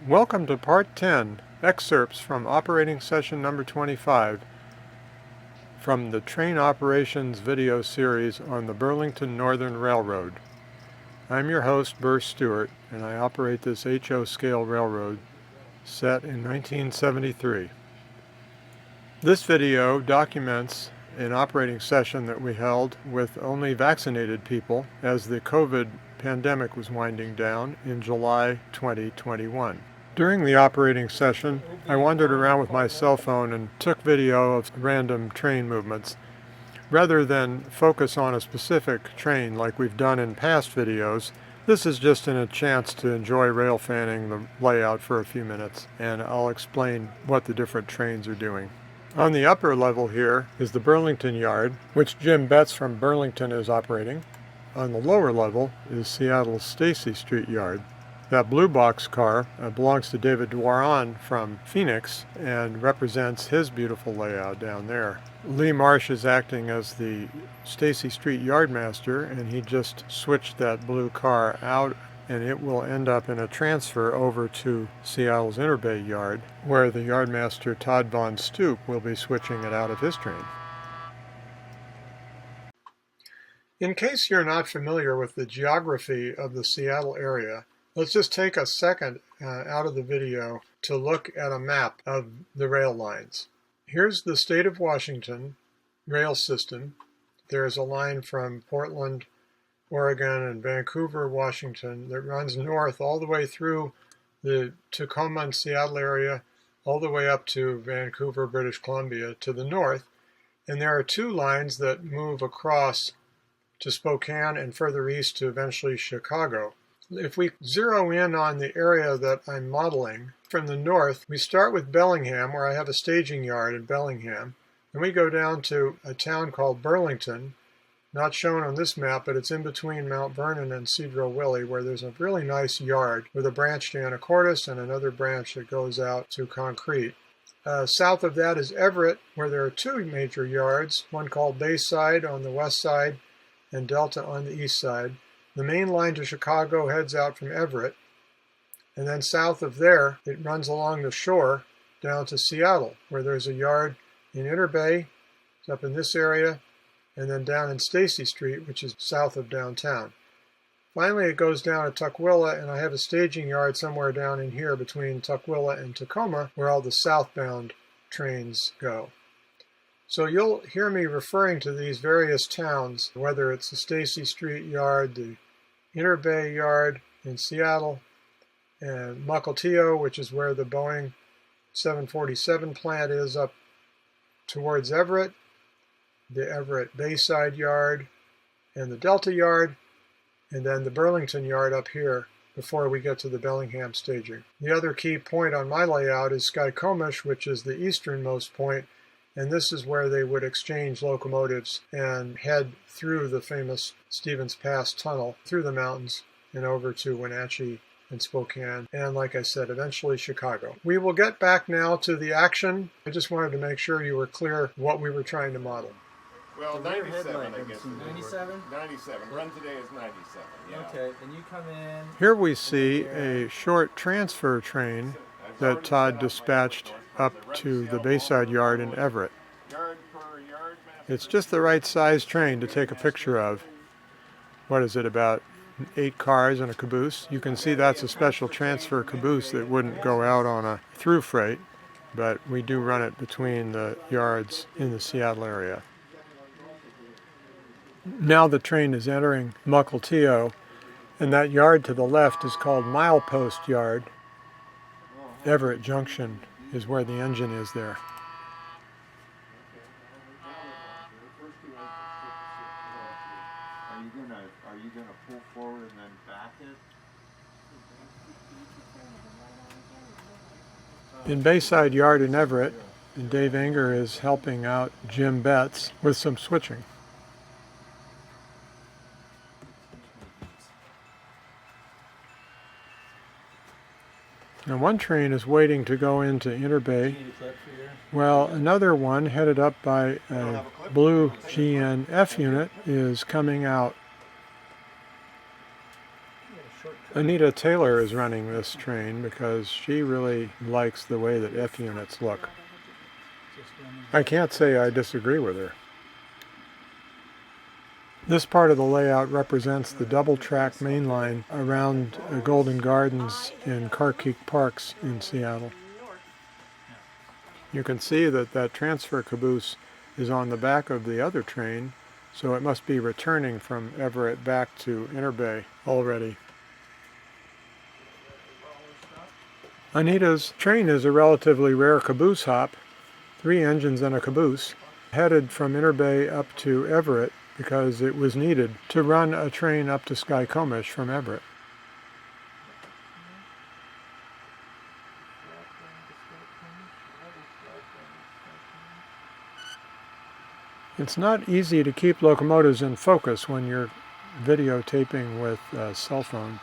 Welcome to Part 10, excerpts from operating session number 25 from the Train Operations video series on the Burlington Northern Railroad. I'm your host, Burr Stewart, and I operate this HO scale railroad set in 1973. This video documents an operating session that we held with only vaccinated people as the COVID pandemic was winding down in July 2021. During the operating session, I wandered around with my cell phone and took video of random train movements. Rather than focus on a specific train like we've done in past videos, this is just a chance to enjoy rail fanning the layout for a few minutes, and I'll explain what the different trains are doing. On the upper level here is the Burlington yard, which Jim Betts from Burlington is operating. On the lower level is Seattle's Stacy Street yard. That blue box car belongs to David Dwaron from Phoenix and represents his beautiful layout down there. Lee Marsh is acting as the Stacy Street yardmaster, and he just switched that blue car out, and it will end up in a transfer over to Seattle's Inner Bay yard, where the yardmaster Todd Von Stoop will be switching it out of his train. In case you're not familiar with the geography of the Seattle area, let's just take a second out of the video to look at a map of the rail lines. Here's the state of Washington rail system. There's a line from Portland, Oregon, and Vancouver, Washington that runs north all the way through the Tacoma and Seattle area, all the way up to Vancouver, British Columbia to the north. And there are two lines that move across to Spokane and further east to eventually Chicago. If we zero in on the area that I'm modeling, from the north, we start with Bellingham, where I have a staging yard in Bellingham, and we go down to a town called Burrlington, not shown on this map, but it's in between Mount Vernon and Cedro-Willie, where there's a really nice yard with a branch to Anacortes and another branch that goes out to Concrete. South of that is Everett, where there are two major yards, one called Bayside on the west side and Delta on the east side. The main line to Chicago heads out from Everett, and then south of there, it runs along the shore down to Seattle, where there's a yard in Inner Bay, it's up in this area, and then down in Stacy Street, which is south of downtown. Finally, it goes down to Tukwila, and I have a staging yard somewhere down in here between Tukwila and Tacoma, where all the southbound trains go. So you'll hear me referring to these various towns, whether it's the Stacy Street yard, the Inner Bay yard in Seattle, and Mukilteo, which is where the Boeing 747 plant is up towards Everett, the Everett Bayside yard, and the Delta yard, and then the Burlington yard up here before we get to the Bellingham staging. The other key point on my layout is Skykomish, which is the easternmost point, and this is where they would exchange locomotives and head through the famous Stevens Pass tunnel, through the mountains, and over to Wenatchee and Spokane, and like I said, eventually Chicago. We will get back now to the action. I just wanted to make sure you were clear what we were trying to model. Well, 97, I guess. 97? 97. Run today is 97, yeah. Okay, and you come in... Here we see a short transfer train that Todd dispatched up to the Bayside yard in Everett. It's just the right size train to take a picture of. What is it, about 8 cars and a caboose? You can see that's a special transfer caboose that wouldn't go out on a through freight, but we do run it between the yards in the Seattle area. Now the train is entering Mukilteo, and that yard to the left is called Milepost Yard. Everett Junction is where the engine is there. Are you gonna pull forward and then back it? In Bayside Yard in Everett, Dave Enger is helping out Jim Betts with some switching. Now one train is waiting to go into Inner Bay, while another one headed up by a blue GNF unit is coming out. Anita Taylor is running this train because she really likes the way that F units look. I can't say I disagree with her. This part of the layout represents the double-track main line around Golden Gardens in Carkeek Parks in Seattle. You can see that that transfer caboose is on the back of the other train, so it must be returning from Everett back to Interbay already. Anita's train is a relatively rare caboose hop, 3 engines and a caboose, headed from Interbay up to Everett because it was needed to run a train up to Skykomish from Everett. It's not easy to keep locomotives in focus when you're videotaping with a cell phone.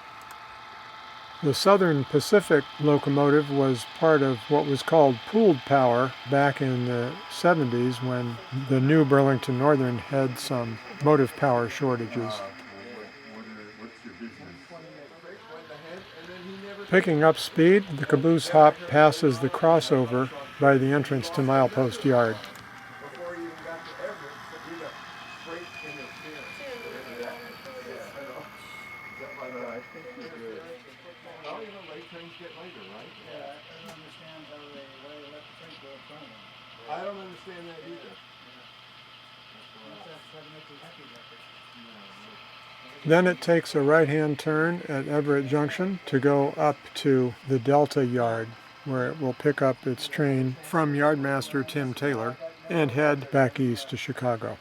The Southern Pacific locomotive was part of what was called pooled power back in the 70s when the new Burrlington Northern had some motive power shortages. What's your business? Picking up speed, the caboose hop passes the crossover by the entrance to Milepost Yard. Before you even got to Everett, you got straight interference. I think you did. Oh, you know, late trains get later, right? Yeah, I don't understand why they let the train go in front of them. I don't understand that either. Try to make you happy about this. Then it takes a right-hand turn at Everett Junction to go up to the Delta Yard, where it will pick up its train from Yardmaster Tim Taylor and head back east to Chicago.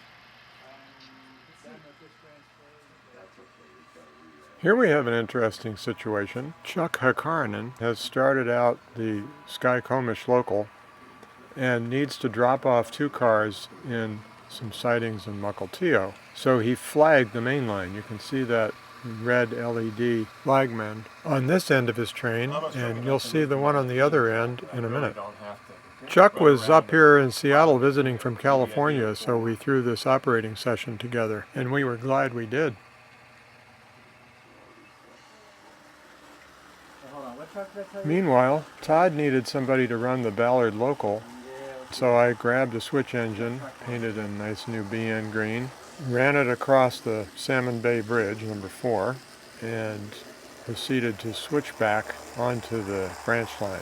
Here we have an interesting situation. Chuck Hakkarainen has started out the Skykomish local and needs to drop off 2 cars in some sidings in Mukilteo. So he flagged the main line. You can see that red LED flagman on this end of his train, and you'll see the one on the other end in a minute. Chuck was up here in Seattle visiting from California, so we threw this operating session together, and we were glad we did. Meanwhile, Todd needed somebody to run the Ballard local, so I grabbed a switch engine, painted in nice new BN green, ran it across the Salmon Bay Bridge, number 4, and proceeded to switch back onto the branch line.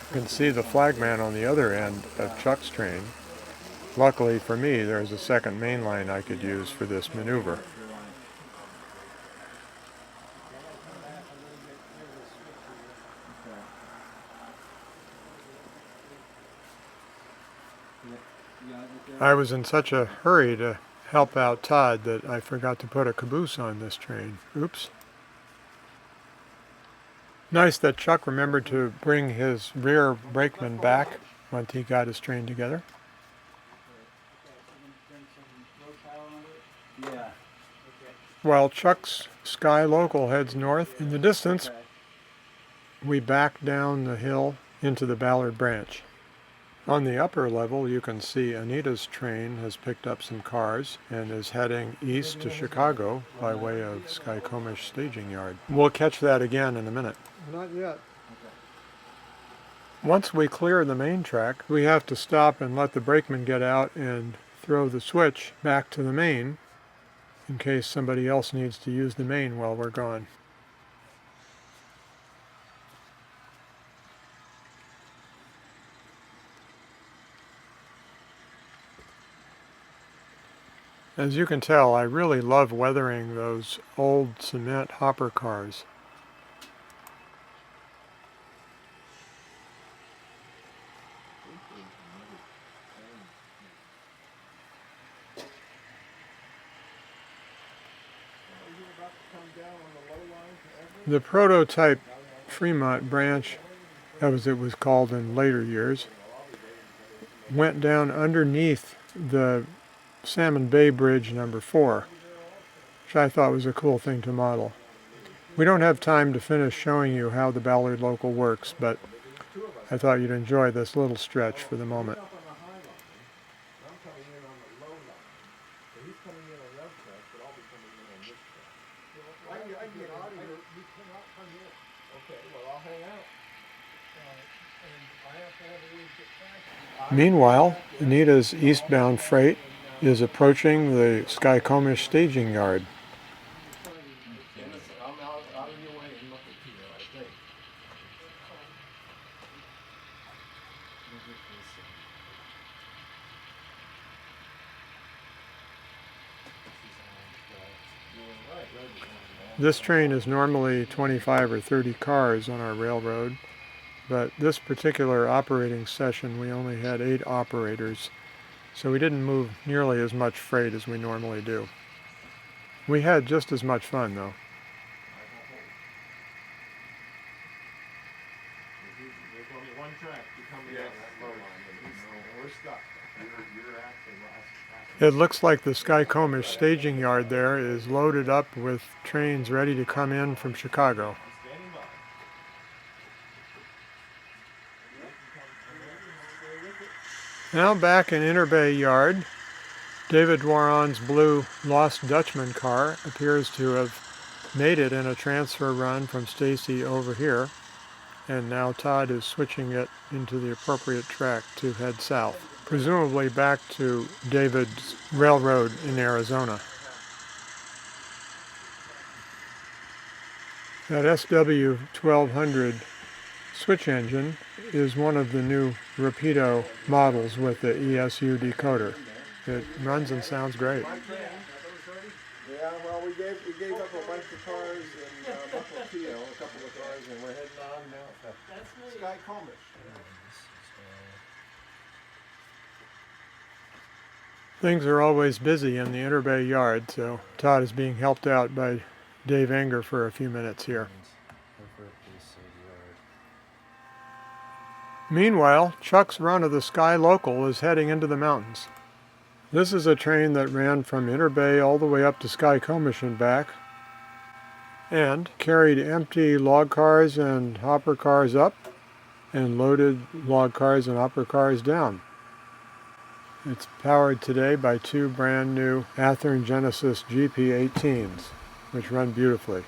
You can see the flagman on the other end of Chuck's train. Luckily for me, there's a second main line I could use for this maneuver. I was in such a hurry to help out Todd that I forgot to put a caboose on this train. Oops. Nice that Chuck remembered to bring his rear brakeman back once he got his train together. Yeah. While Chuck's Sky Local heads north, in the distance, we back down the hill into the Ballard branch. On the upper level, you can see Anita's train has picked up some cars and is heading east to Chicago by way of Skykomish Staging Yard. We'll catch that again in a minute. Not yet. Once we clear the main track, we have to stop and let the brakeman get out and throw the switch back to the main in case somebody else needs to use the main while we're gone. As you can tell, I really love weathering those old cement hopper cars. The prototype Fremont branch, as it was called in later years, went down underneath the Salmon Bay Bridge number 4, which I thought was a cool thing to model. We don't have time to finish showing you how the Ballard local works, but I thought you'd enjoy this little stretch for the moment. Meanwhile, Anita's eastbound freight is approaching the Skycomish staging yard. I'm out of your way and look at you, I think. This train is normally 25 or 30 cars on our railroad, but this particular operating session we only had 8 operators, so we didn't move nearly as much freight as we normally do. We had just as much fun though. There's only one track to come down that low line, and we're stuck. You're actually last. It looks like the Skycomish staging yard there is loaded up with trains ready to come in from Chicago. Standing by. Now back in Inner Bay Yard, David Warren's blue Lost Dutchman car appears to have made it in a transfer run from Stacy over here, and now Todd is switching it into the appropriate track to head south, presumably back to David's railroad in Arizona. That SW 1200 switch engine is one of the new Rapido models with the ESU decoder. It runs and sounds great. Yeah, well, we gave up a bunch of cars in Buffalo Tio, a couple of cars, and we're heading on now to Skycomish. Things are always busy in the Inner Bay Yard, so Todd is being helped out by Dave Enger for a few minutes here. Meanwhile, Chuck's run of the Sky Local is heading into the mountains. This is a train that ran from Inner Bay all the way up to Skycomish and back, and carried empty log cars and hopper cars up, and loaded log cars and hopper cars down. It's powered today by 2 brand new Athearn Genesis GP18s, which run beautifully.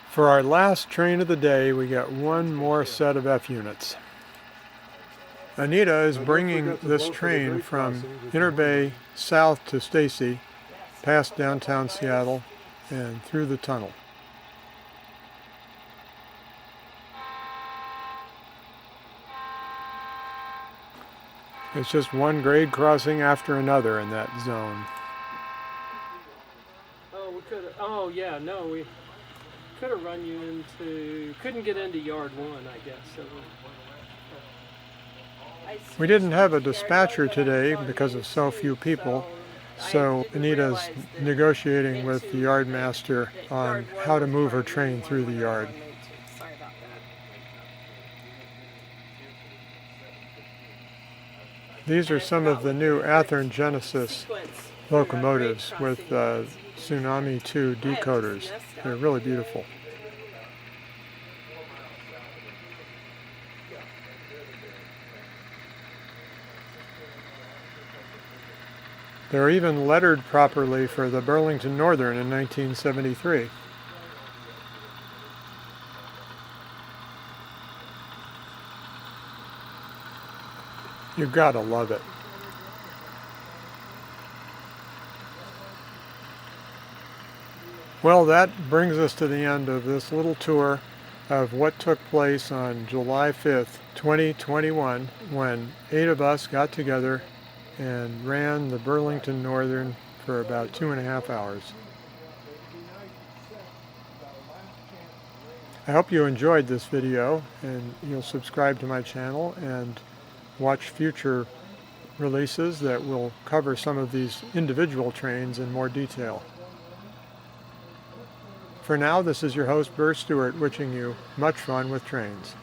For our last train of the day, we got one more set of F units. Anita is bringing this train from Inner Bay south to Stacy, past downtown Seattle, and through the tunnel. It's just one grade crossing after another in that zone. Oh, we could have. Oh, yeah, no, we could have run you into. Couldn't get into yard 1, I guess. So we didn't have a dispatcher today because of so few people, so Anita's negotiating with the yard master on how to move her train through the yard. Sorry about that. These are some of the new Athearn Genesis locomotives with Tsunami 2 decoders. They're really beautiful. They're even lettered properly for the Burrlington Northern in 1973. You've got to love it. Well, that brings us to the end of this little tour of what took place on July 5th, 2021, when 8 of us got together and ran the Burrlington Northern for about 2.5 hours. I hope you enjoyed this video, and you'll subscribe to my channel and watch future releases that will cover some of these individual trains in more detail. For now, this is your host, Burr Stewart, wishing you much fun with trains.